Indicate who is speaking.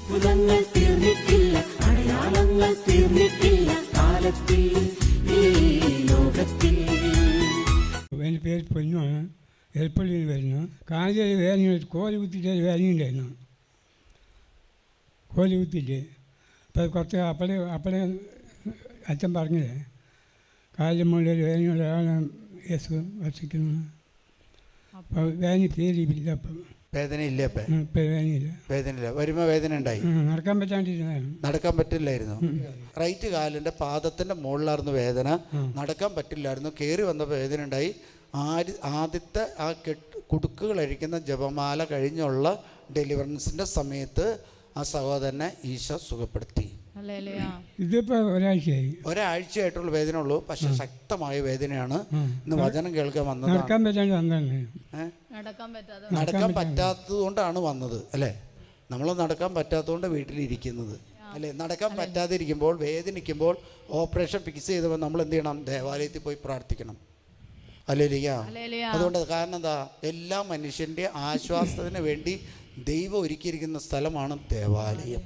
Speaker 1: അത്ഭുതങ്ങൾ തീർന്നിട്ടില്ല, അടയാളങ്ങൾ തീർന്നിട്ടില്ല കാലത്തിൽ ഈ ലോകത്തിൽ.
Speaker 2: എൻ്റെ പേര് പൊന്നുമാണ്, എൽപ്പള്ളിയിൽ നിന്ന് വരുന്നു. കാലിൽ വേദന, കോല് കുത്തിയിട്ട് വേദനയുണ്ടായിരുന്നു. കോല് കുത്തിയിട്ട് അപ്പോൾ കുറച്ച് അപ്പളെ അച്ഛൻ പറഞ്ഞത് കാലിൻ്റെ മുകളിൽ വേദനയുള്ള ആളാണ് യേശു വസിക്കുന്നു. അപ്പോൾ വേദന തീരില്ല. അപ്പം
Speaker 3: വേദനയില്ല,
Speaker 2: വേദനയില്ല.
Speaker 3: വേദനയില്ല. വരുമ്പോൾ വേദന ഉണ്ടായി,
Speaker 2: നടക്കാൻ പറ്റാണ്ടിരുന്നായിരുന്നു.
Speaker 3: നടക്കാൻ പറ്റില്ലായിരുന്നു. റൈറ്റ് കാലിൻ്റെ പാദത്തിൻ്റെ മുകളിലായിരുന്നു വേദന, നടക്കാൻ പറ്റില്ലായിരുന്നു. കയറി വന്നപ്പോൾ വേദന ഉണ്ടായി. ആദ്യത്തെ ആ കുടുക്കുകൾ അഴിക്കുന്ന ജപമാല കഴിഞ്ഞുള്ള ഡെലിവറൻസിൻ്റെ സമയത്ത് ആ സഹോദരനെ ഈശോ സുഖപ്പെടുത്തി.
Speaker 2: ഇതിപ്പോൾ
Speaker 3: ഒരാഴ്ചയായിട്ടുള്ള വേദന ഉള്ളൂ, പക്ഷെ ശക്തമായ വേദനയാണ്. ഇന്ന് വചനം കേൾക്കാൻ വന്നത്. നടക്കാൻ പറ്റാത്തത് കൊണ്ടാണ് വന്നത് അല്ലേ? നമ്മൾ നടക്കാൻ പറ്റാത്തതുകൊണ്ട് വീട്ടിലിരിക്കുന്നത് അല്ലേ? നടക്കാൻ പറ്റാതിരിക്കുമ്പോൾ, വേദനിക്കുമ്പോൾ, ഓപ്പറേഷൻ ഫിക്സ് ചെയ്തപ്പോൾ നമ്മൾ എന്ത് ചെയ്യണം? ദേവാലയത്തിൽ പോയി പ്രാർത്ഥിക്കണം. ഹല്ലേലൂയ. അതുകൊണ്ട് കാരണം എന്താ? എല്ലാ മനുഷ്യൻ്റെ ആശ്വാസത്തിന് വേണ്ടി ദൈവം ഒരുക്കിയിരിക്കുന്ന സ്ഥലമാണ് ദേവാലയം.